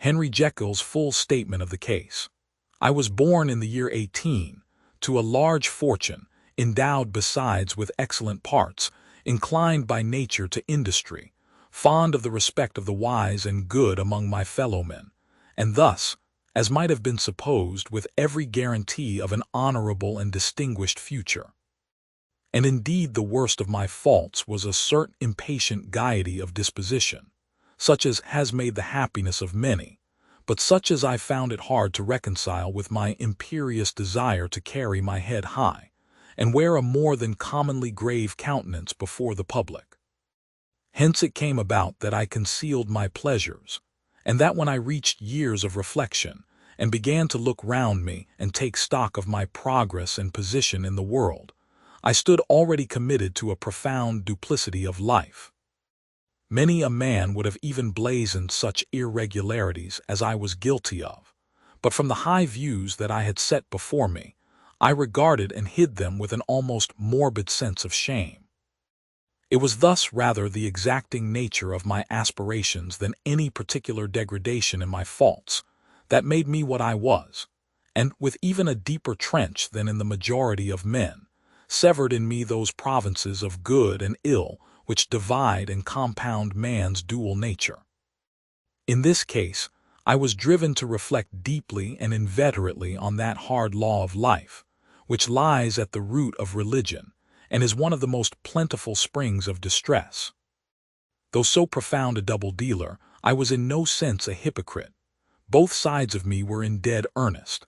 Henry Jekyll's full statement of the case. I was born in the year 18, to a large fortune, endowed besides with excellent parts, inclined by nature to industry, fond of the respect of the wise and good among my fellow-men, and thus, as might have been supposed, with every guarantee of an honorable and distinguished future. And indeed the worst of my faults was a certain impatient gaiety of disposition, such as has made the happiness of many, but such as I found it hard to reconcile with my imperious desire to carry my head high, and wear a more than commonly grave countenance before the public. Hence it came about that I concealed my pleasures, and that when I reached years of reflection, and began to look round me and take stock of my progress and position in the world, I stood already committed to a profound duplicity of life. Many a man would have even blazoned such irregularities as I was guilty of, but from the high views that I had set before me, I regarded and hid them with an almost morbid sense of shame. It was thus rather the exacting nature of my aspirations than any particular degradation in my faults that made me what I was, and with even a deeper trench than in the majority of men, severed in me those provinces of good and ill which divide and compound man's dual nature. In this case, I was driven to reflect deeply and inveterately on that hard law of life, which lies at the root of religion, and is one of the most plentiful springs of distress. Though so profound a double-dealer, I was in no sense a hypocrite. Both sides of me were in dead earnest.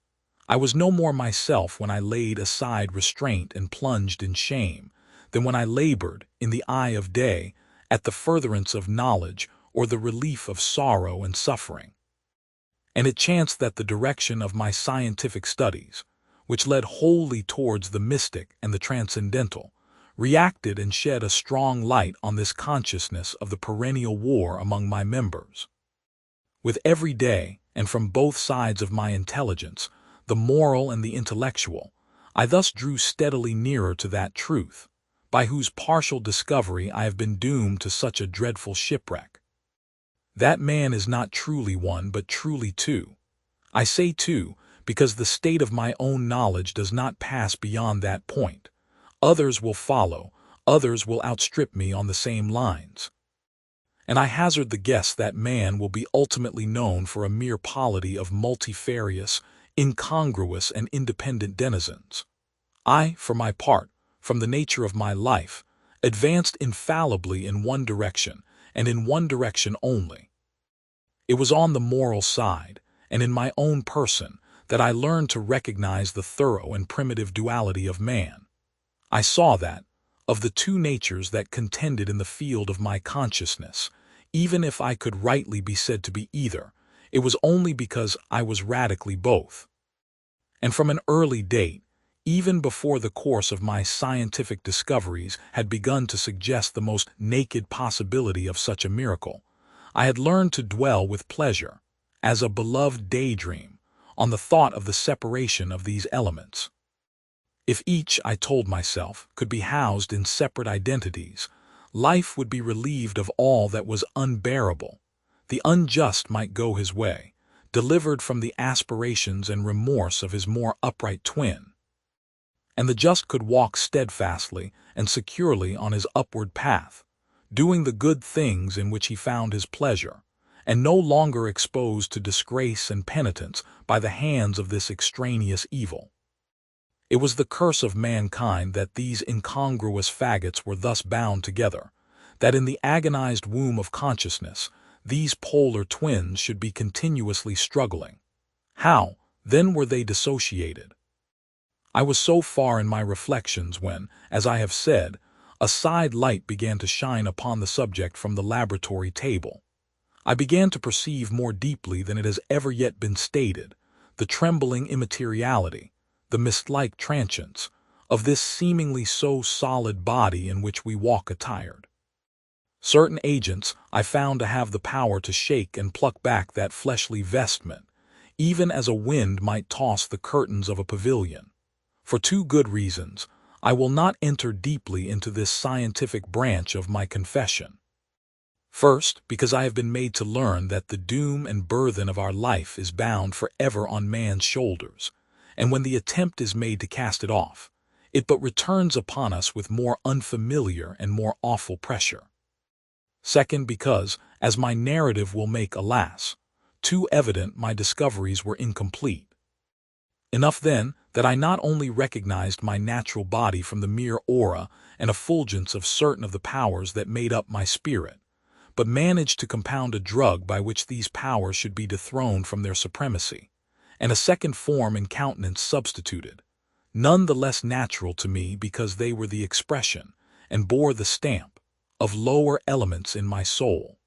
I was no more myself when I laid aside restraint and plunged in shame, than when I labored, in the eye of day, at the furtherance of knowledge or the relief of sorrow and suffering. And it chanced that the direction of my scientific studies, which led wholly towards the mystic and the transcendental, reacted and shed a strong light on this consciousness of the perennial war among my members. With every day, and from both sides of my intelligence, the moral and the intellectual, I thus drew steadily nearer to that truth, by whose partial discovery I have been doomed to such a dreadful shipwreck. That man is not truly one, but truly two. I say two, because the state of my own knowledge does not pass beyond that point. Others will follow, others will outstrip me on the same lines. And I hazard the guess that man will be ultimately known for a mere polity of multifarious, incongruous, and independent denizens. I, for my part, from the nature of my life, advanced infallibly in one direction, and in one direction only. It was on the moral side, and in my own person, that I learned to recognize the thorough and primitive duality of man. I saw that, of the two natures that contended in the field of my consciousness, even if I could rightly be said to be either, it was only because I was radically both. And from an early date, even before the course of my scientific discoveries had begun to suggest the most naked possibility of such a miracle, I had learned to dwell with pleasure, as a beloved daydream, on the thought of the separation of these elements. If each, I told myself, could be housed in separate identities, life would be relieved of all that was unbearable. The unjust might go his way, delivered from the aspirations and remorse of his more upright twin. And the just could walk steadfastly and securely on his upward path, doing the good things in which he found his pleasure, and no longer exposed to disgrace and penitence by the hands of this extraneous evil. It was the curse of mankind that these incongruous faggots were thus bound together, that in the agonized womb of consciousness, these polar twins should be continuously struggling. How, then, were they dissociated? I was so far in my reflections when, as I have said, a side light began to shine upon the subject from the laboratory table. I began to perceive more deeply than it has ever yet been stated the trembling immateriality, the mist-like transience, of this seemingly so solid body in which we walk attired. Certain agents I found to have the power to shake and pluck back that fleshly vestment, even as a wind might toss the curtains of a pavilion. For two good reasons, I will not enter deeply into this scientific branch of my confession. First, because I have been made to learn that the doom and burthen of our life is bound forever on man's shoulders, and when the attempt is made to cast it off, it but returns upon us with more unfamiliar and more awful pressure. Second, because, as my narrative will make, alas, too evident, my discoveries were incomplete. Enough, then, that I not only recognized my natural body from the mere aura and effulgence of certain of the powers that made up my spirit, but managed to compound a drug by which these powers should be dethroned from their supremacy, and a second form and countenance substituted, none the less natural to me because they were the expression, and bore the stamp, of lower elements in my soul.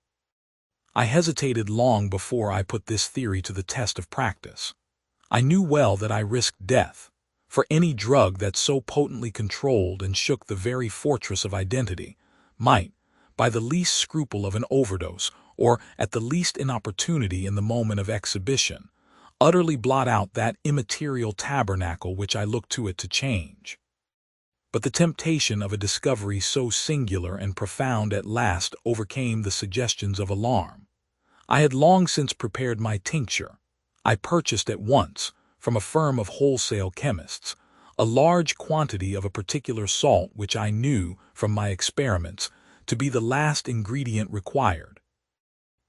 I hesitated long before I put this theory to the test of practice. I knew well that I risked death, for any drug that so potently controlled and shook the very fortress of identity might, by the least scruple of an overdose, or at the least inopportunity in the moment of exhibition, utterly blot out that immaterial tabernacle which I looked to it to change. But the temptation of a discovery so singular and profound at last overcame the suggestions of alarm. I had long since prepared my tincture. I purchased at once, from a firm of wholesale chemists, a large quantity of a particular salt which I knew, from my experiments, to be the last ingredient required.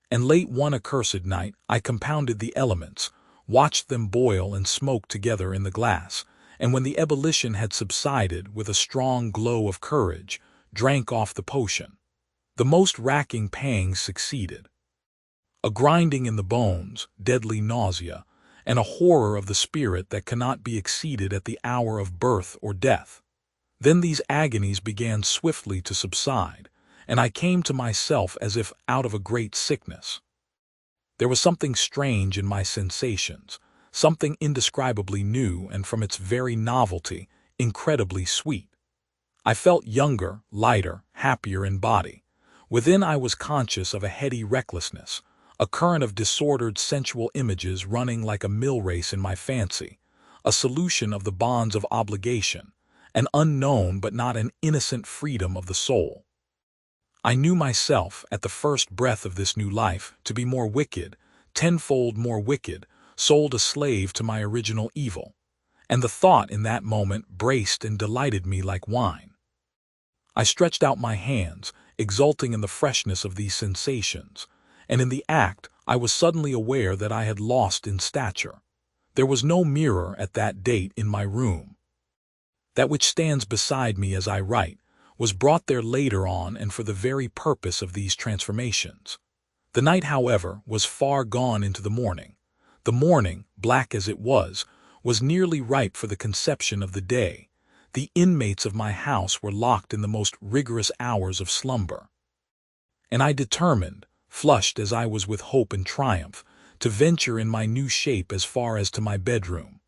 And late one accursed night I compounded the elements, watched them boil and smoke together in the glass, and when the ebullition had subsided with a strong glow of courage, drank off the potion. The most racking pangs succeeded. A grinding in the bones, deadly nausea, and a horror of the spirit that cannot be exceeded at the hour of birth or death. Then these agonies began swiftly to subside, and I came to myself as if out of a great sickness. There was something strange in my sensations, something indescribably new and from its very novelty, incredibly sweet. I felt younger, lighter, happier in body. Within I was conscious of a heady recklessness, a current of disordered sensual images running like a mill race in my fancy, a solution of the bonds of obligation, an unknown but not an innocent freedom of the soul. I knew myself, at the first breath of this new life, to be more wicked, tenfold more wicked, sold a slave to my original evil, and the thought in that moment braced and delighted me like wine. I stretched out my hands, exulting in the freshness of these sensations, and in the act I was suddenly aware that I had lost in stature. There was no mirror at that date in my room. That which stands beside me as I write was brought there later on and for the very purpose of these transformations. The night, however, was far gone into the morning. The morning, black as it was nearly ripe for the conception of the day. The inmates of my house were locked in the most rigorous hours of slumber. And I determined, flushed as I was with hope and triumph, to venture in my new shape as far as to my bedroom.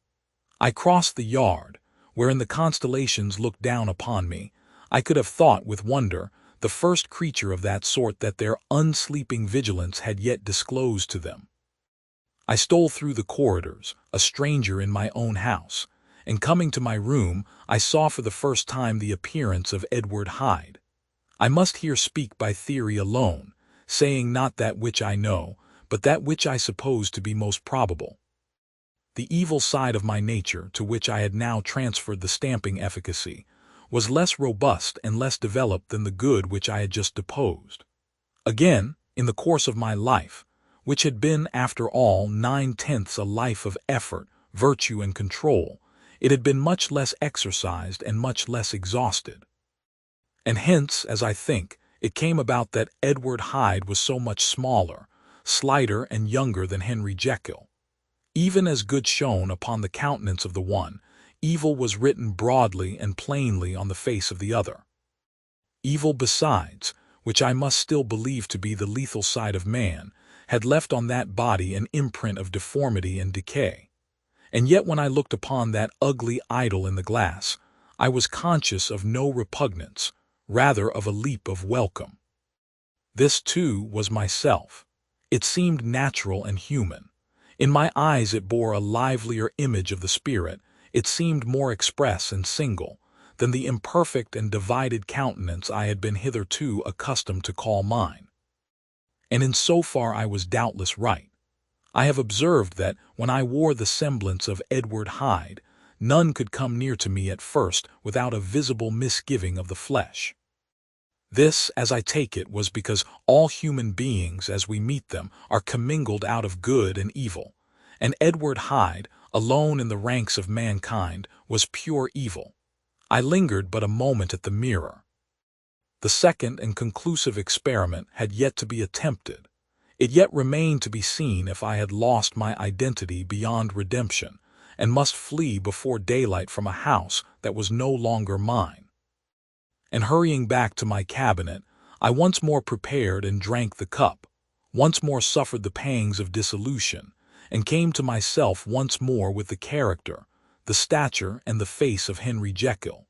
I crossed the yard, wherein the constellations looked down upon me. I could have thought with wonder, the first creature of that sort that their unsleeping vigilance had yet disclosed to them. I stole through the corridors, a stranger in my own house, and coming to my room, I saw for the first time the appearance of Edward Hyde. I must here speak by theory alone, saying not that which I know, but that which I suppose to be most probable. The evil side of my nature, to which I had now transferred the stamping efficacy, was less robust and less developed than the good which I had just deposed. Again, in the course of my life, which had been, after all, 9/10 a life of effort, virtue, and control, it had been much less exercised and much less exhausted. And hence, as I think, it came about that Edward Hyde was so much smaller, slighter, and younger than Henry Jekyll. Even as good shone upon the countenance of the one, evil was written broadly and plainly on the face of the other. Evil, besides, which I must still believe to be the lethal side of man, had left on that body an imprint of deformity and decay. And yet when I looked upon that ugly idol in the glass, I was conscious of no repugnance, rather of a leap of welcome. This, too, was myself. It seemed natural and human. In my eyes it bore a livelier image of the spirit. It seemed more express and single than the imperfect and divided countenance I had been hitherto accustomed to call mine. and in so far I was doubtless right. I have observed that when I wore the semblance of Edward Hyde, none could come near to me at first without a visible misgiving of the flesh. This, as I take it, was because all human beings, as we meet them, are commingled out of good and evil, and Edward Hyde, alone in the ranks of mankind, was pure evil. I lingered but a moment at the mirror. The second and conclusive experiment had yet to be attempted. It yet remained to be seen if I had lost my identity beyond redemption, and must flee before daylight from a house that was no longer mine. And hurrying back to my cabinet, I once more prepared and drank the cup, once more suffered the pangs of dissolution, and came to myself once more with the character, the stature, and the face of Henry Jekyll.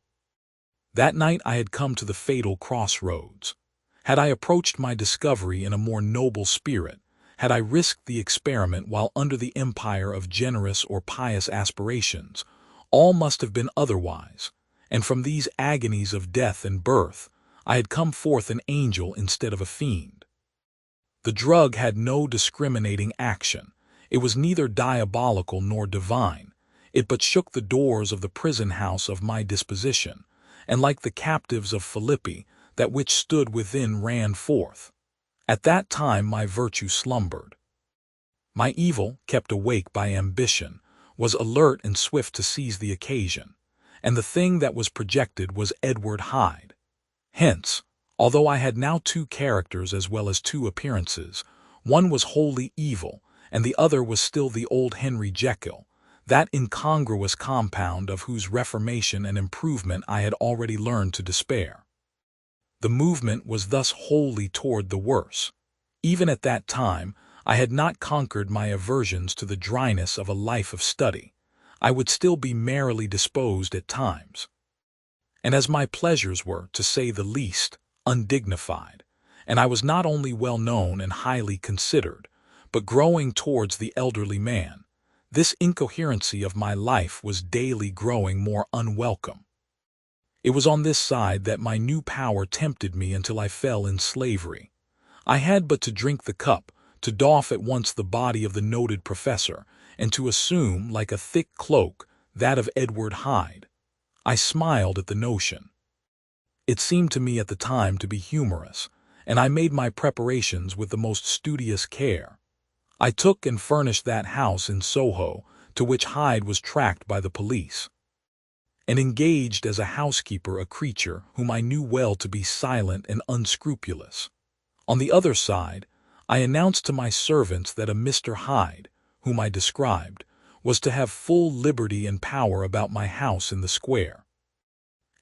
That night I had come to the fatal crossroads. Had I approached my discovery in a more noble spirit, had I risked the experiment while under the empire of generous or pious aspirations, all must have been otherwise, and from these agonies of death and birth, I had come forth an angel instead of a fiend. The drug had no discriminating action. It was neither diabolical nor divine. It but shook the doors of the prison house of my disposition, and like the captives of Philippi, that which stood within ran forth. At that time my virtue slumbered. My evil, kept awake by ambition, was alert and swift to seize the occasion, and the thing that was projected was Edward Hyde. Hence, although I had now two characters as well as two appearances, one was wholly evil, and the other was still the old Henry Jekyll, that incongruous compound of whose reformation and improvement I had already learned to despair. The movement was thus wholly toward the worse. Even at that time, I had not conquered my aversions to the dryness of a life of study. I would still be merrily disposed at times. And as my pleasures were, to say the least, undignified, and I was not only well known and highly considered, but growing towards the elderly man, this incoherency of my life was daily growing more unwelcome. It was on this side that my new power tempted me until I fell in slavery. I had but to drink the cup, to doff at once the body of the noted professor, and to assume, like a thick cloak, that of Edward Hyde. I smiled at the notion. It seemed to me at the time to be humorous, and I made my preparations with the most studious care. I took and furnished that house in Soho to which Hyde was tracked by the police, and engaged as a housekeeper a creature whom I knew well to be silent and unscrupulous. On the other side, I announced to my servants that a Mr. Hyde, whom I described, was to have full liberty and power about my house in the square.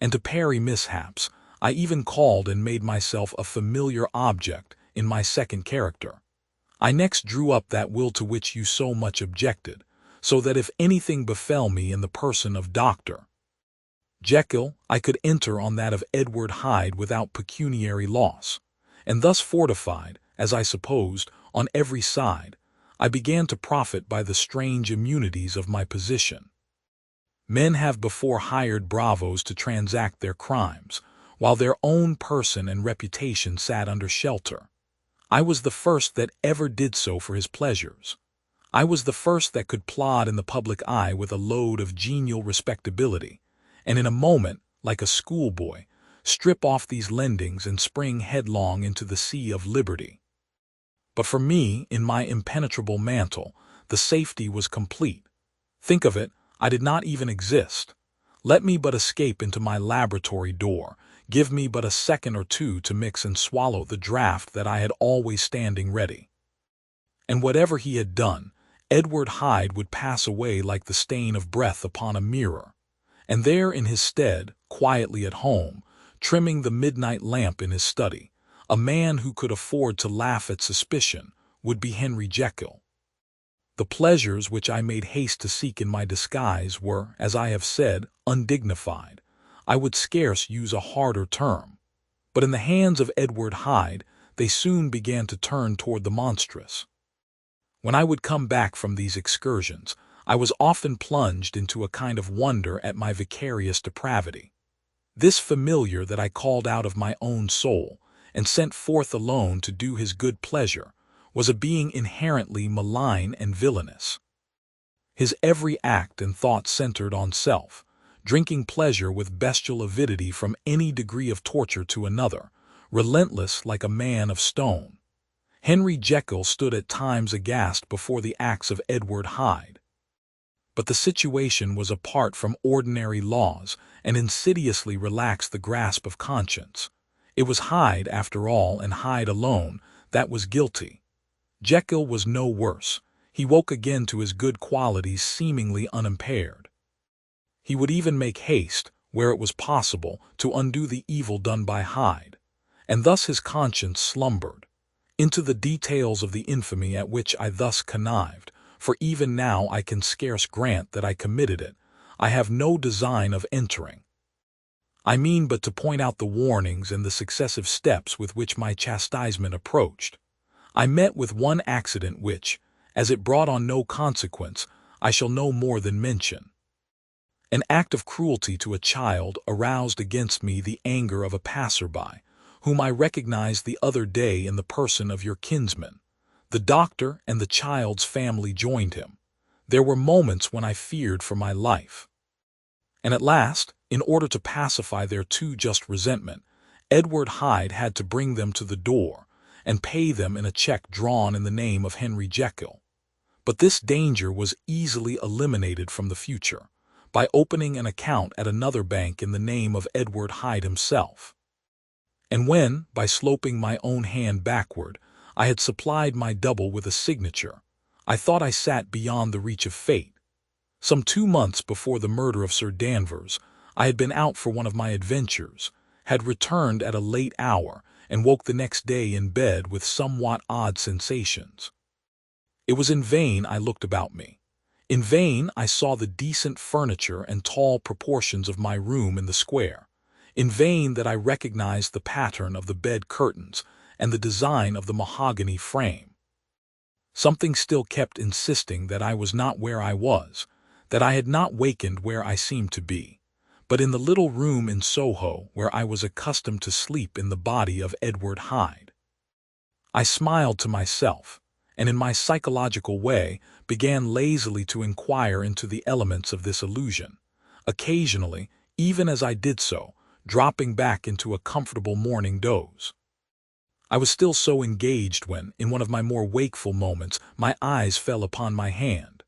And to parry mishaps, I even called and made myself a familiar object in my second character. I next drew up that will to which you so much objected, so that if anything befell me in the person of Dr. Jekyll, I could enter on that of Edward Hyde without pecuniary loss, and thus fortified, as I supposed, on every side, I began to profit by the strange immunities of my position. Men have before hired bravos to transact their crimes, while their own person and reputation sat under shelter. I was the first that ever did so for his pleasures. I was the first that could plod in the public eye with a load of genial respectability, and in a moment, like a schoolboy, strip off these lendings and spring headlong into the sea of liberty. But for me, in my impenetrable mantle, the safety was complete. Think of it, I did not even exist. Let me but escape into my laboratory door, give me but a second or two to mix and swallow the draught that I had always standing ready. And whatever he had done, Edward Hyde would pass away like the stain of breath upon a mirror, and there in his stead, quietly at home, trimming the midnight lamp in his study, a man who could afford to laugh at suspicion, would be Henry Jekyll. The pleasures which I made haste to seek in my disguise were, as I have said, undignified. I would scarce use a harder term. But in the hands of Edward Hyde, they soon began to turn toward the monstrous. When I would come back from these excursions, I was often plunged into a kind of wonder at my vicarious depravity. This familiar that I called out of my own soul, and sent forth alone to do his good pleasure, was a being inherently malign and villainous. His every act and thought centered on self, drinking pleasure with bestial avidity from any degree of torture to another, relentless like a man of stone. Henry Jekyll stood at times aghast before the acts of Edward Hyde. But the situation was apart from ordinary laws and insidiously relaxed the grasp of conscience. It was Hyde, after all, and Hyde alone, that was guilty. Jekyll was no worse. He woke again to his good qualities seemingly unimpaired. He would even make haste, where it was possible, to undo the evil done by Hyde, and thus his conscience slumbered. Into the details of the infamy at which I thus connived, for even now I can scarce grant that I committed it, I have no design of entering. I mean but to point out the warnings and the successive steps with which my chastisement approached. I met with one accident which, as it brought on no consequence, I shall no more than mention. An act of cruelty to a child aroused against me the anger of a passer-by, whom I recognized the other day in the person of your kinsman. The doctor and the child's family joined him. There were moments when I feared for my life. And at last, in order to pacify their too just resentment, Edward Hyde had to bring them to the door and pay them in a check drawn in the name of Henry Jekyll. But this danger was easily eliminated from the future by opening an account at another bank in the name of Edward Hyde himself. And when, by sloping my own hand backward, I had supplied my double with a signature, I thought I sat beyond the reach of fate. Some 2 months before the murder of Sir Danvers, I had been out for one of my adventures, had returned at a late hour, and woke the next day in bed with somewhat odd sensations. It was in vain I looked about me. In vain I saw the decent furniture and tall proportions of my room in the square. In vain that I recognized the pattern of the bed curtains and the design of the mahogany frame. Something still kept insisting that I was not where I was, that I had not wakened where I seemed to be, but in the little room in Soho where I was accustomed to sleep in the body of Edward Hyde. I smiled to myself, and in my psychological way began lazily to inquire into the elements of this illusion, occasionally, even as I did so, dropping back into a comfortable morning doze. I was still so engaged when, in one of my more wakeful moments, my eyes fell upon my hand.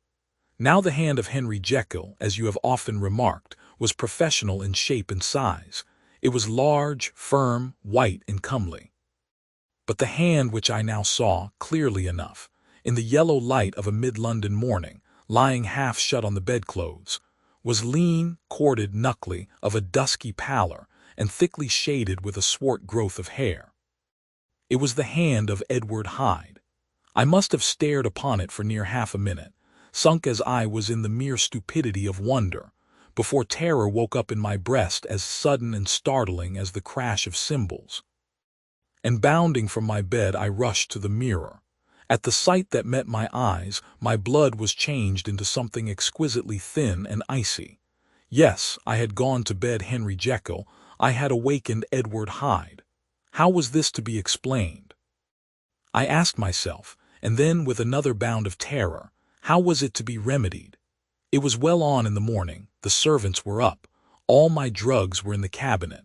Now the hand of Henry Jekyll, as you have often remarked, was professional in shape and size. It was large, firm, white, and comely. But the hand which I now saw, clearly enough, in the yellow light of a mid-London morning, lying half shut on the bedclothes, was lean, corded, knuckly, of a dusky pallor, and thickly shaded with a swart growth of hair. It was the hand of Edward Hyde. I must have stared upon it for near half a minute, sunk as I was in the mere stupidity of wonder, before terror woke up in my breast as sudden and startling as the crash of cymbals. And bounding from my bed I rushed to the mirror. At the sight that met my eyes, my blood was changed into something exquisitely thin and icy. Yes, I had gone to bed Henry Jekyll, I had awakened Edward Hyde. How was this to be explained? I asked myself, and then with another bound of terror, how was it to be remedied? It was well on in the morning, the servants were up, all my drugs were in the cabinet.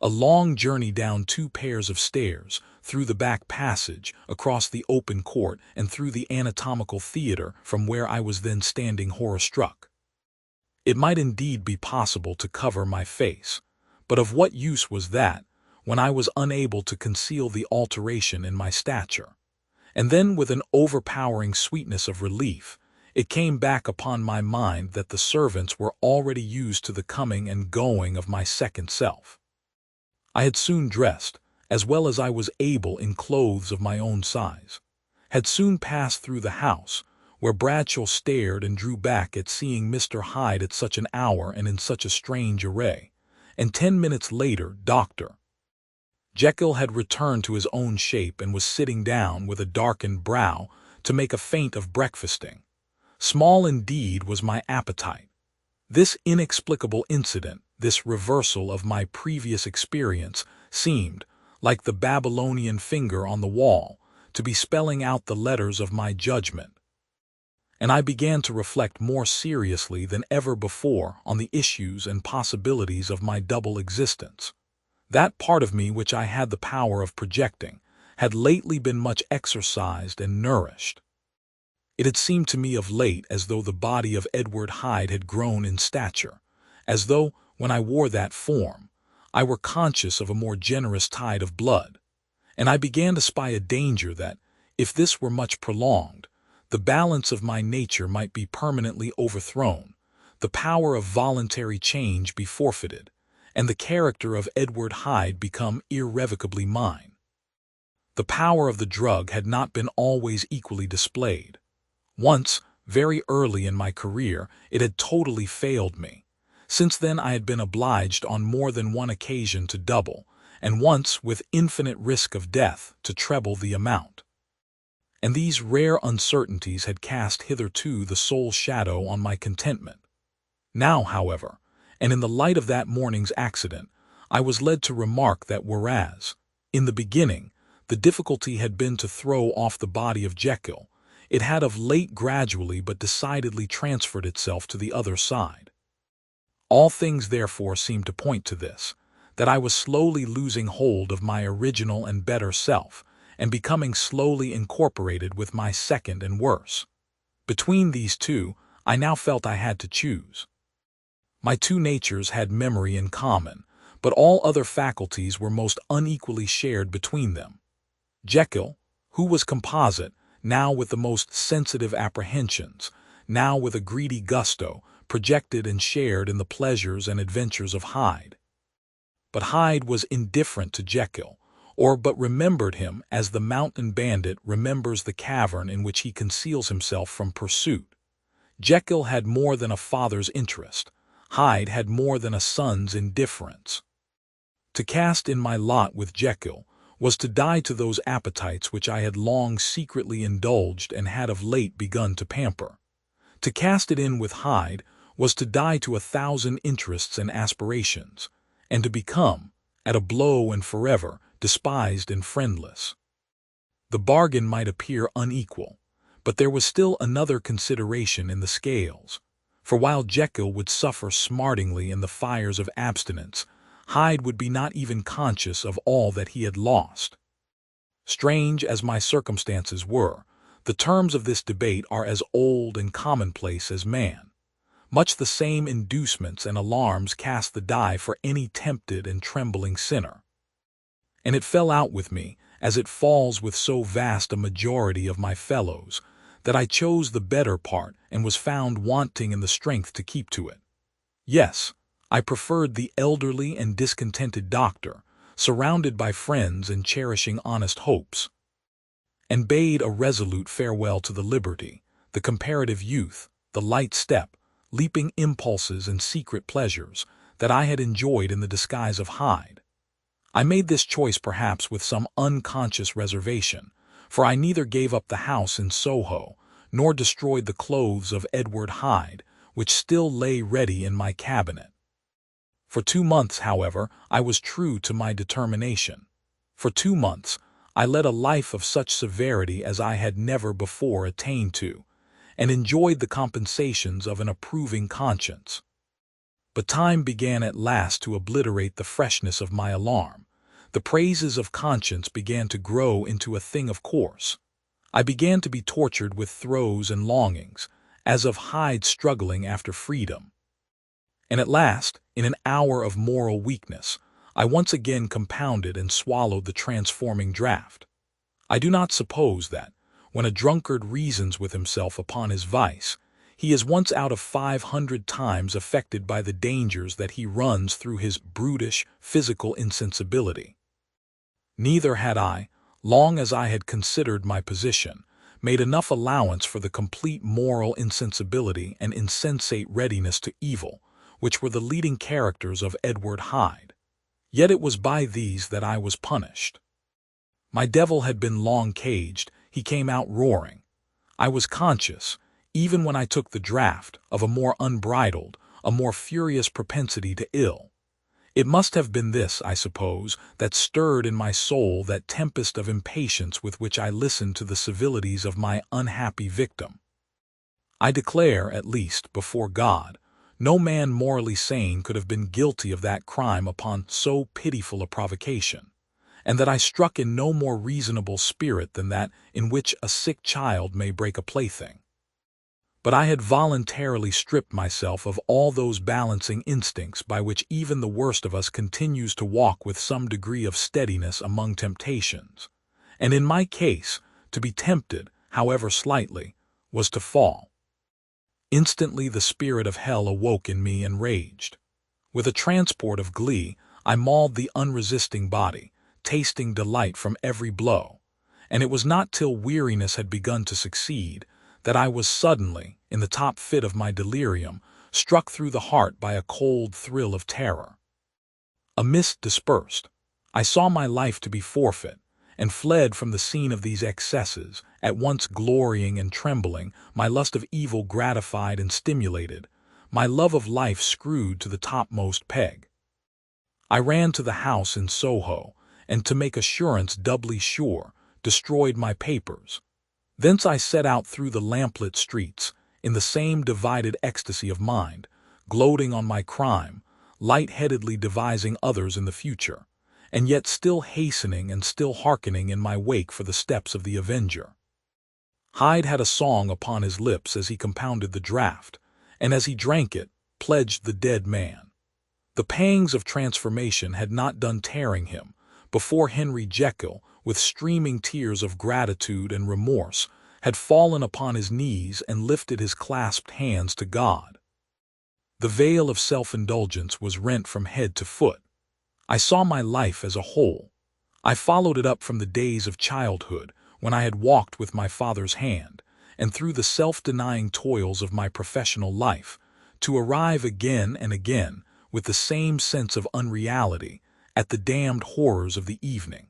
A long journey down 2 pairs of stairs, through the back passage, across the open court, and through the anatomical theater from where I was then standing horror-struck. It might indeed be possible to cover my face, but of what use was that, when I was unable to conceal the alteration in my stature? And then with an overpowering sweetness of relief, it came back upon my mind that the servants were already used to the coming and going of my second self. I had soon dressed, as well as I was able in clothes of my own size, had soon passed through the house, where Bradshaw stared and drew back at seeing Mr. Hyde at such an hour and in such a strange array, and 10 minutes later Dr. Jekyll had returned to his own shape and was sitting down with a darkened brow to make a feint of breakfasting. Small indeed was my appetite. This inexplicable incident, this reversal of my previous experience, seemed, like the Babylonian finger on the wall, to be spelling out the letters of my judgment. And I began to reflect more seriously than ever before on the issues and possibilities of my double existence. That part of me which I had the power of projecting had lately been much exercised and nourished. It had seemed to me of late as though the body of Edward Hyde had grown in stature, as though, when I wore that form, I were conscious of a more generous tide of blood, and I began to spy a danger that, if this were much prolonged, the balance of my nature might be permanently overthrown, the power of voluntary change be forfeited, and the character of Edward Hyde become irrevocably mine. The power of the drug had not been always equally displayed. Once, very early in my career, it had totally failed me. Since then I had been obliged on more than one occasion to double, and once, with infinite risk of death, to treble the amount. And these rare uncertainties had cast hitherto the sole shadow on my contentment. Now, however, and in the light of that morning's accident, I was led to remark that whereas, in the beginning, the difficulty had been to throw off the body of Jekyll, it had of late gradually but decidedly transferred itself to the other side. All things therefore seemed to point to this, that I was slowly losing hold of my original and better self, and becoming slowly incorporated with my second and worse. Between these two, I now felt I had to choose. My two natures had memory in common, but all other faculties were most unequally shared between them. Jekyll, who was composite, now with the most sensitive apprehensions, now with a greedy gusto, projected and shared in the pleasures and adventures of Hyde. But Hyde was indifferent to Jekyll, or but remembered him as the mountain bandit remembers the cavern in which he conceals himself from pursuit. Jekyll had more than a father's interest. Hyde had more than a son's indifference. To cast in my lot with Jekyll was to die to those appetites which I had long secretly indulged and had of late begun to pamper. To cast it in with Hyde was to die to 1,000 interests and aspirations, and to become, at a blow and forever, despised and friendless. The bargain might appear unequal, but there was still another consideration in the scales, for while Jekyll would suffer smartingly in the fires of abstinence, Hyde would be not even conscious of all that he had lost. Strange as my circumstances were, the terms of this debate are as old and commonplace as man. Much the same inducements and alarms cast the die for any tempted and trembling sinner. And it fell out with me, as it falls with so vast a majority of my fellows, that I chose the better part and was found wanting in the strength to keep to it. Yes, I preferred the elderly and discontented doctor, surrounded by friends and cherishing honest hopes, and bade a resolute farewell to the liberty, the comparative youth, the light step, leaping impulses and secret pleasures that I had enjoyed in the disguise of Hyde. I made this choice perhaps with some unconscious reservation, for I neither gave up the house in Soho, nor destroyed the clothes of Edward Hyde, which still lay ready in my cabinet. For 2 months, however, I was true to my determination. For 2 months, I led a life of such severity as I had never before attained to, and enjoyed the compensations of an approving conscience. But time began at last to obliterate the freshness of my alarm. The praises of conscience began to grow into a thing of course. I began to be tortured with throes and longings, as of Hyde struggling after freedom. And at last, in an hour of moral weakness, I once again compounded and swallowed the transforming draught. I do not suppose that, when a drunkard reasons with himself upon his vice, he is once out of 500 times affected by the dangers that he runs through his brutish, physical insensibility. Neither had I, long as I had considered my position, made enough allowance for the complete moral insensibility and insensate readiness to evil, which were the leading characters of Edward Hyde. Yet it was by these that I was punished. My devil had been long caged, he came out roaring. I was conscious, even when I took the draught, of a more unbridled, a more furious propensity to ill. It must have been this, I suppose, that stirred in my soul that tempest of impatience with which I listened to the civilities of my unhappy victim. I declare, at least, before God, no man morally sane could have been guilty of that crime upon so pitiful a provocation, and that I struck in no more reasonable spirit than that in which a sick child may break a plaything. But I had voluntarily stripped myself of all those balancing instincts by which even the worst of us continues to walk with some degree of steadiness among temptations, and in my case, to be tempted, however slightly, was to fall. Instantly the spirit of hell awoke in me and raged. With a transport of glee, I mauled the unresisting body, tasting delight from every blow, and it was not till weariness had begun to succeed that I was suddenly, in the top fit of my delirium, struck through the heart by a cold thrill of terror. A mist dispersed. I saw my life to be forfeit, and fled from the scene of these excesses, at once glorying and trembling, my lust of evil gratified and stimulated, my love of life screwed to the topmost peg. I ran to the house in Soho, and to make assurance doubly sure, destroyed my papers. Thence I set out through the lamplit streets, in the same divided ecstasy of mind, gloating on my crime, light-headedly devising others in the future, and yet still hastening and still hearkening in my wake for the steps of the avenger. Hyde had a song upon his lips as he compounded the draught, and as he drank it, pledged the dead man. The pangs of transformation had not done tearing him, before Henry Jekyll, with streaming tears of gratitude and remorse, had fallen upon his knees and lifted his clasped hands to God. The veil of self-indulgence was rent from head to foot. I saw my life as a whole. I followed it up from the days of childhood, when I had walked with my father's hand, and through the self-denying toils of my professional life, to arrive again and again, with the same sense of unreality, at the damned horrors of the evening.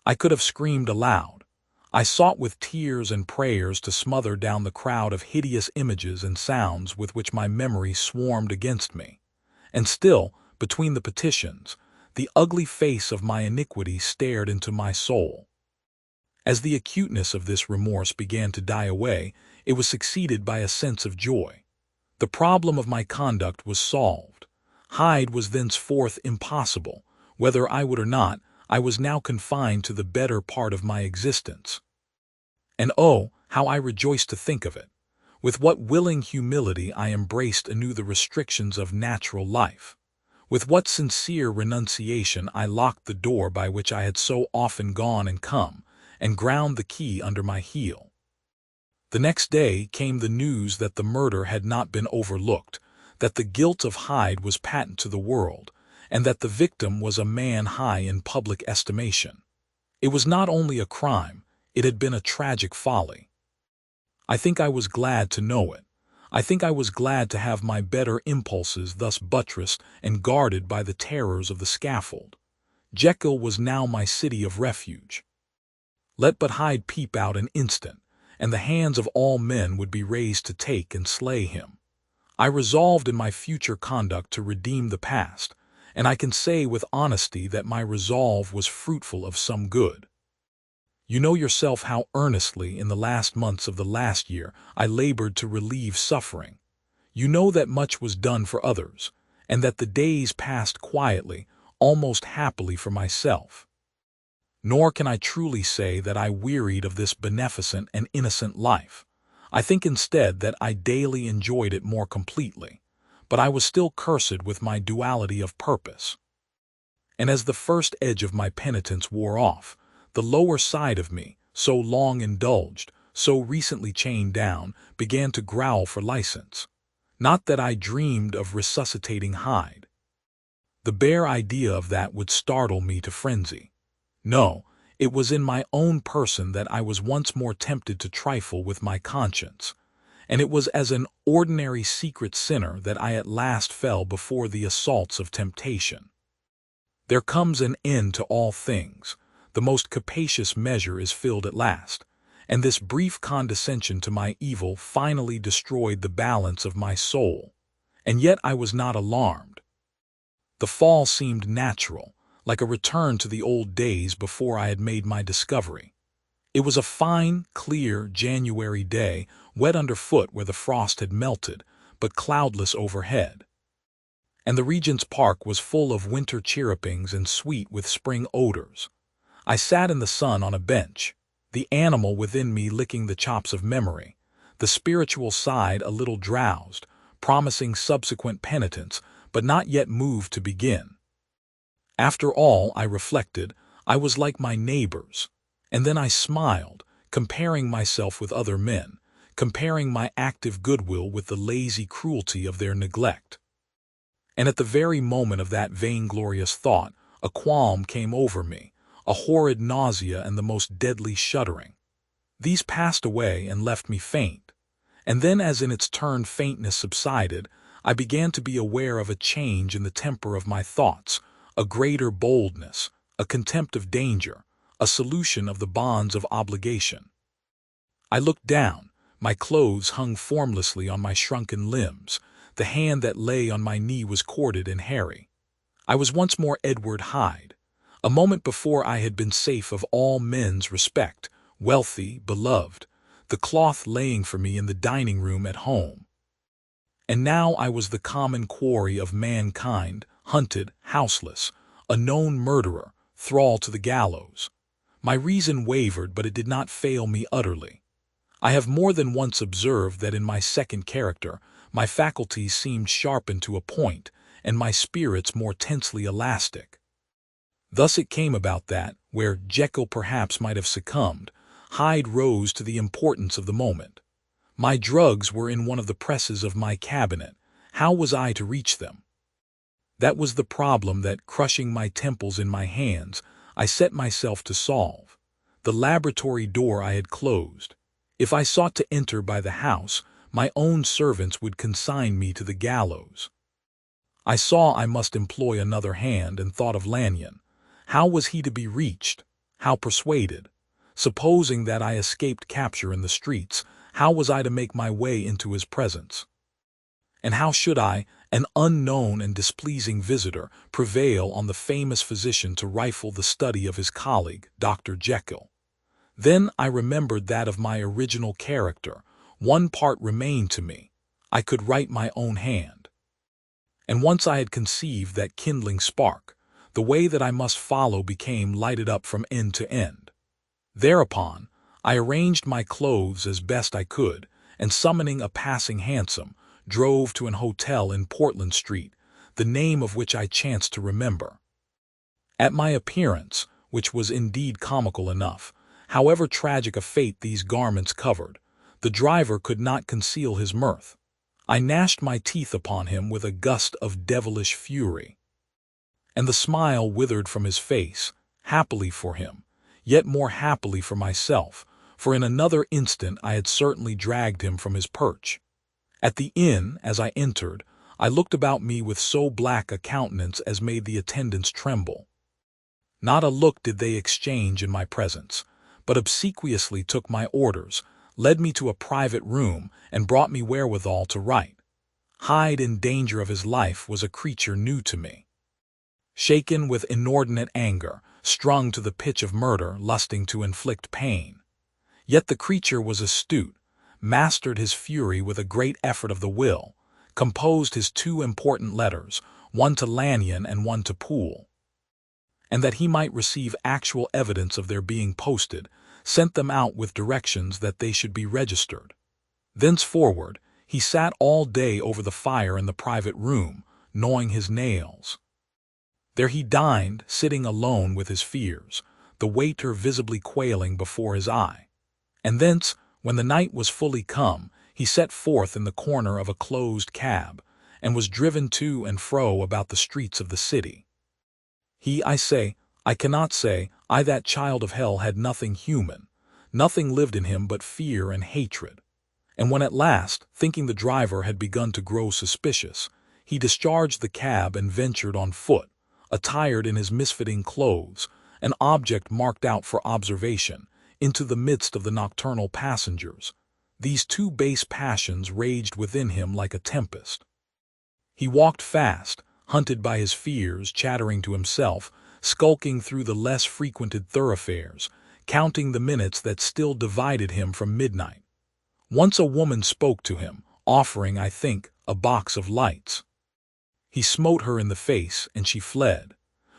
I could have screamed aloud. I sought with tears and prayers to smother down the crowd of hideous images and sounds with which my memory swarmed against me. And still, between the petitions, the ugly face of my iniquity stared into my soul. As the acuteness of this remorse began to die away, it was succeeded by a sense of joy. The problem of my conduct was solved. Hyde was thenceforth impossible. Whether I would or not, I was now confined to the better part of my existence. And oh, how I rejoiced to think of it! With what willing humility I embraced anew the restrictions of natural life! With what sincere renunciation I locked the door by which I had so often gone and come, and ground the key under my heel! The next day came the news that the murder had not been overlooked, that the guilt of Hyde was patent to the world, and that the victim was a man high in public estimation. It was not only a crime, it had been a tragic folly. I think I was glad to know it. I think I was glad to have my better impulses thus buttressed and guarded by the terrors of the scaffold. Jekyll was now my city of refuge. Let but Hyde peep out an instant, and the hands of all men would be raised to take and slay him. I resolved in my future conduct to redeem the past, and I can say with honesty that my resolve was fruitful of some good. You know yourself how earnestly in the last months of the last year I labored to relieve suffering. You know that much was done for others, and that the days passed quietly, almost happily for myself. Nor can I truly say that I wearied of this beneficent and innocent life. I think instead that I daily enjoyed it more completely, but I was still cursed with my duality of purpose. And as the first edge of my penitence wore off, the lower side of me, so long indulged, so recently chained down, began to growl for license. Not that I dreamed of resuscitating Hyde. The bare idea of that would startle me to frenzy. No, it was in my own person that I was once more tempted to trifle with my conscience, and it was as an ordinary secret sinner that I at last fell before the assaults of temptation. There comes an end to all things. The most capacious measure is filled at last, and this brief condescension to my evil finally destroyed the balance of my soul. And yet I was not alarmed. The fall seemed natural, like a return to the old days before I had made my discovery. It was a fine, clear January day, wet underfoot where the frost had melted, but cloudless overhead. And the Regent's Park was full of winter chirrupings and sweet with spring odors. I sat in the sun on a bench, the animal within me licking the chops of memory, the spiritual side a little drowsed, promising subsequent penitence, but not yet moved to begin. After all, I reflected, I was like my neighbors. And then I smiled, comparing myself with other men, comparing my active goodwill with the lazy cruelty of their neglect. And at the very moment of that vainglorious thought, a qualm came over me, a horrid nausea and the most deadly shuddering. These passed away and left me faint. And then, as in its turn faintness subsided, I began to be aware of a change in the temper of my thoughts, a greater boldness, a contempt of danger, a solution of the bonds of obligation. I looked down. My clothes hung formlessly on my shrunken limbs. The hand that lay on my knee was corded and hairy. I was once more Edward Hyde. A moment before I had been safe of all men's respect, wealthy, beloved, the cloth laying for me in the dining room at home. And now I was the common quarry of mankind, hunted, houseless, a known murderer, thrall to the gallows. My reason wavered, but it did not fail me utterly. I have more than once observed that in my second character, my faculties seemed sharpened to a point, and my spirits more tensely elastic. Thus it came about that, where Jekyll perhaps might have succumbed, Hyde rose to the importance of the moment. My drugs were in one of the presses of my cabinet. How was I to reach them? That was the problem that, crushing my temples in my hands, I set myself to solve. The laboratory door I had closed. If I sought to enter by the house, my own servants would consign me to the gallows. I saw I must employ another hand and thought of Lanyon. How was he to be reached? How persuaded? Supposing that I escaped capture in the streets, how was I to make my way into his presence? And how should I, an unknown and displeasing visitor, prevail on the famous physician to rifle the study of his colleague, Dr. Jekyll? Then I remembered that of my original character. One part remained to me. I could write my own hand. And once I had conceived that kindling spark, the way that I must follow became lighted up from end to end. Thereupon, I arranged my clothes as best I could, and summoning a passing hansom, drove to an hotel in Portland Street, the name of which I chanced to remember. At my appearance, which was indeed comical enough, however tragic a fate these garments covered, the driver could not conceal his mirth. I gnashed my teeth upon him with a gust of devilish fury. And the smile withered from his face, happily for him, yet more happily for myself, for in another instant I had certainly dragged him from his perch. At the inn, as I entered, I looked about me with so black a countenance as made the attendants tremble. Not a look did they exchange in my presence, but obsequiously took my orders, led me to a private room, and brought me wherewithal to write. Hyde in danger of his life was a creature new to me. Shaken with inordinate anger, strung to the pitch of murder, lusting to inflict pain. Yet the creature was astute, mastered his fury with a great effort of the will, composed his two important letters, one to Lanyon and one to Poole, and that he might receive actual evidence of their being posted, sent them out with directions that they should be registered. Thenceforward, he sat all day over the fire in the private room, gnawing his nails. There he dined, sitting alone with his fears, the waiter visibly quailing before his eye. And thence, when the night was fully come, he set forth in the corner of a closed cab, and was driven to and fro about the streets of the city. He, I cannot say, that child of hell had nothing human, nothing lived in him but fear and hatred. And when at last, thinking the driver had begun to grow suspicious, he discharged the cab and ventured on foot, attired in his misfitting clothes, an object marked out for observation, into the midst of the nocturnal passengers, these two base passions raged within him like a tempest. He walked fast, hunted by his fears, chattering to himself, skulking through the less frequented thoroughfares, counting the minutes that still divided him from midnight. Once a woman spoke to him, offering, I think, a box of lights. He smote her in the face, and she fled.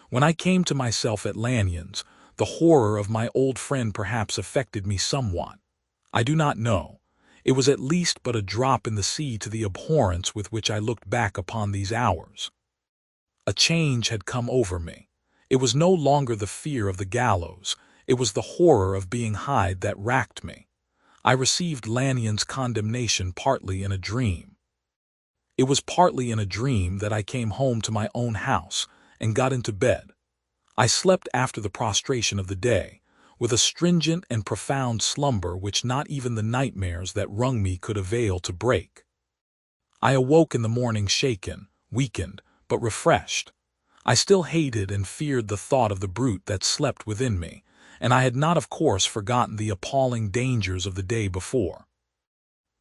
When I came to myself at Lanyon's, the horror of my old friend perhaps affected me somewhat. I do not know. It was at least but a drop in the sea to the abhorrence with which I looked back upon these hours. A change had come over me. It was no longer the fear of the gallows. It was the horror of being Hyde that racked me. I received Lanyon's condemnation partly in a dream. It was partly in a dream that I came home to my own house and got into bed. I slept after the prostration of the day, with a stringent and profound slumber which not even the nightmares that wrung me could avail to break. I awoke in the morning shaken, weakened, but refreshed. I still hated and feared the thought of the brute that slept within me, and I had not of course forgotten the appalling dangers of the day before.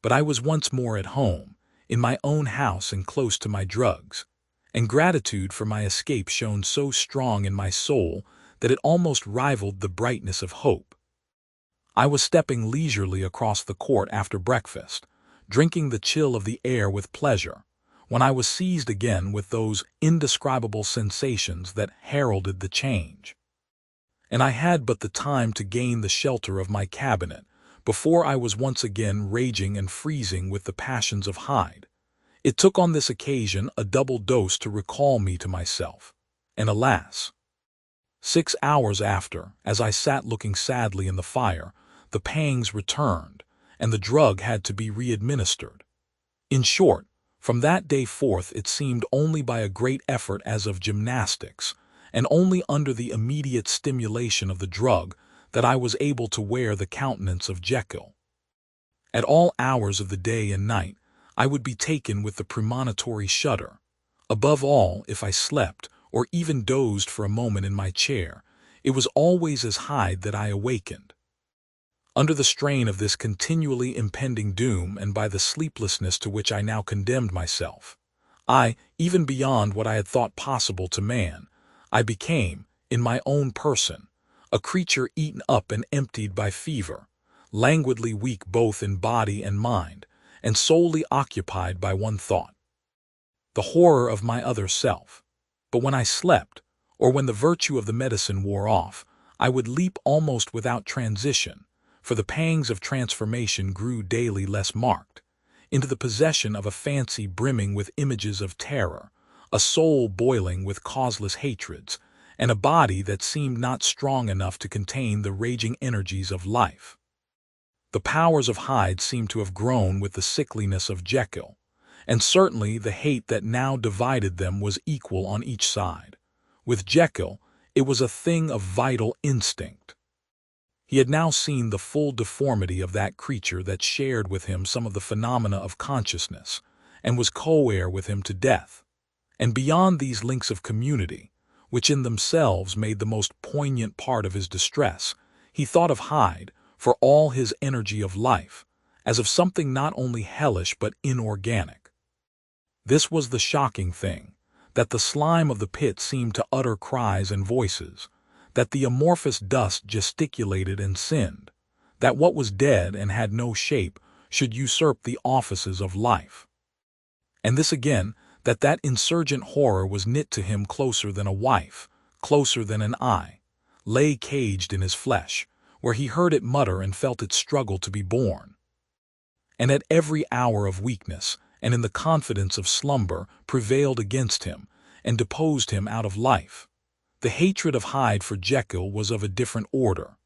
But I was once more at home, in my own house and close to my drugs, and gratitude for my escape shone so strong in my soul that it almost rivaled the brightness of hope. I was stepping leisurely across the court after breakfast, drinking the chill of the air with pleasure, when I was seized again with those indescribable sensations that heralded the change. And I had but the time to gain the shelter of my cabinet before I was once again raging and freezing with the passions of Hyde. It took on this occasion a double dose to recall me to myself, and alas! 6 hours after, as I sat looking sadly in the fire, the pangs returned, and the drug had to be re-administered. In short, from that day forth it seemed only by a great effort as of gymnastics, and only under the immediate stimulation of the drug, that I was able to wear the countenance of Jekyll. At all hours of the day and night, I would be taken with the premonitory shudder. Above all, if I slept, or even dozed for a moment in my chair, it was always as Hyde that I awakened. Under the strain of this continually impending doom, and by the sleeplessness to which I now condemned myself, even beyond what I had thought possible to man, I became, in my own person, a creature eaten up and emptied by fever, languidly weak both in body and mind, and solely occupied by one thought: the horror of my other self. But when I slept, or when the virtue of the medicine wore off, I would leap almost without transition, for the pangs of transformation grew daily less marked, into the possession of a fancy brimming with images of terror, a soul boiling with causeless hatreds, and a body that seemed not strong enough to contain the raging energies of life. The powers of Hyde seemed to have grown with the sickliness of Jekyll, and certainly the hate that now divided them was equal on each side. With Jekyll, it was a thing of vital instinct. He had now seen the full deformity of that creature that shared with him some of the phenomena of consciousness, and was co-heir with him to death. And beyond these links of community, which in themselves made the most poignant part of his distress, he thought of Hyde, for all his energy of life, as of something not only hellish but inorganic. This was the shocking thing, that the slime of the pit seemed to utter cries and voices, that the amorphous dust gesticulated and sinned, that what was dead and had no shape should usurp the offices of life. And this again, that insurgent horror was knit to him closer than a wife, closer than an eye, lay caged in his flesh, where he heard it mutter and felt it struggle to be born. And at every hour of weakness, and in the confidence of slumber, prevailed against him, and deposed him out of life. The hatred of Hyde for Jekyll was of a different order.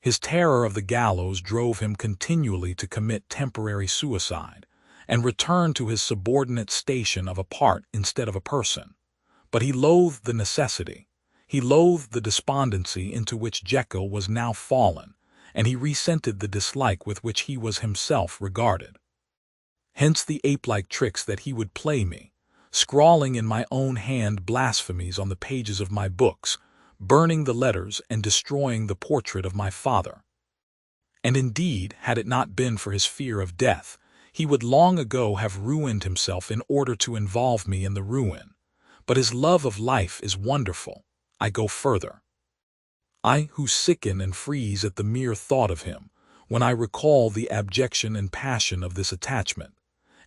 His terror of the gallows drove him continually to commit temporary suicide, and return to his subordinate station of a part instead of a person. But he loathed the necessity, he loathed the despondency into which Jekyll was now fallen, and he resented the dislike with which he was himself regarded. Hence the ape-like tricks that he would play me, scrawling in my own hand blasphemies on the pages of my books, burning the letters and destroying the portrait of my father. And indeed, had it not been for his fear of death, he would long ago have ruined himself in order to involve me in the ruin. but his love of life is wonderful. I go further. I who sicken and freeze at the mere thought of him, when I recall the abjection and passion of this attachment,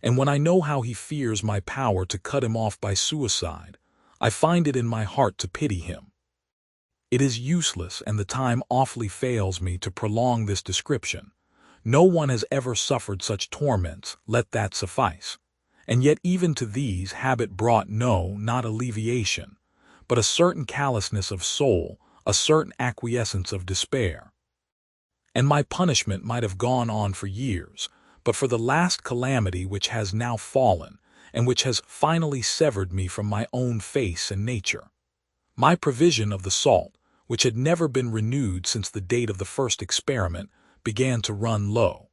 and when I know how he fears my power to cut him off by suicide, I find it in my heart to pity him. It is useless, and the time awfully fails me to prolong this description. No one has ever suffered such torments, let that suffice. And yet even to these habit brought not alleviation, but a certain callousness of soul, a certain acquiescence of despair. And my punishment might have gone on for years, but for the last calamity which has now fallen, and which has finally severed me from my own face and nature. My provision of the salt, which had never been renewed since the date of the first experiment, began to run low.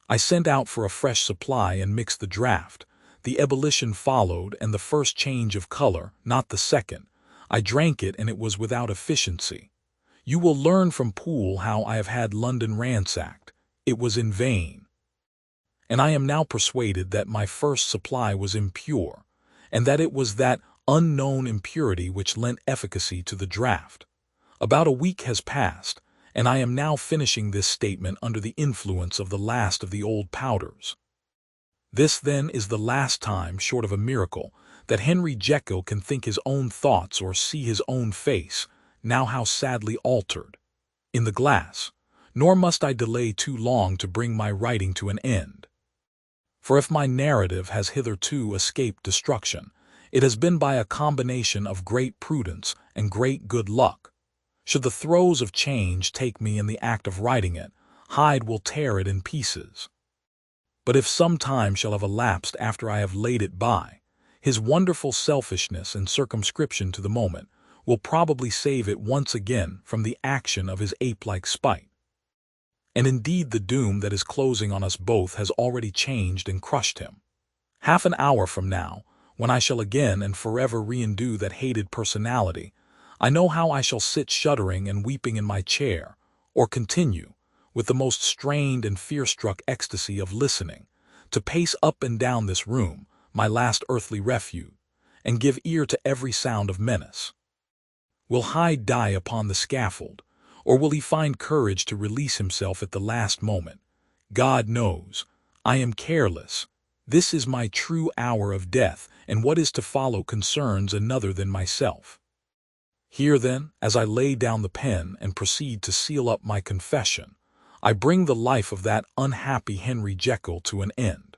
I sent out for a fresh supply and mixed the draught. The ebullition followed, and the first change of color, not the second. I drank it, and it was without efficiency. You will learn from Poole how I have had London ransacked. It was in vain. And I am now persuaded that my first supply was impure, and that it was that unknown impurity which lent efficacy to the draught. About a week has passed, and I am now finishing this statement under the influence of the last of the old powders. This, then, is the last time, short of a miracle, that Henry Jekyll can think his own thoughts or see his own face, now how sadly altered, in the glass, nor must I delay too long to bring my writing to an end. For if my narrative has hitherto escaped destruction, it has been by a combination of great prudence and great good luck. Should the throes of change take me in the act of writing it, Hyde will tear it in pieces. But if some time shall have elapsed after I have laid it by, his wonderful selfishness and circumscription to the moment will probably save it once again from the action of his ape-like spite. And indeed the doom that is closing on us both has already changed and crushed him. Half an hour from now, when I shall again and forever re-endue that hated personality, I know how I shall sit shuddering and weeping in my chair, or continue, with the most strained and fear-struck ecstasy of listening, to pace up and down this room, my last earthly refuge, and give ear to every sound of menace. Will Hyde die upon the scaffold, or will he find courage to release himself at the last moment? God knows. I am careless. This is my true hour of death, and what is to follow concerns another than myself. Here, then, as I lay down the pen and proceed to seal up my confession, I bring the life of that unhappy Henry Jekyll to an end.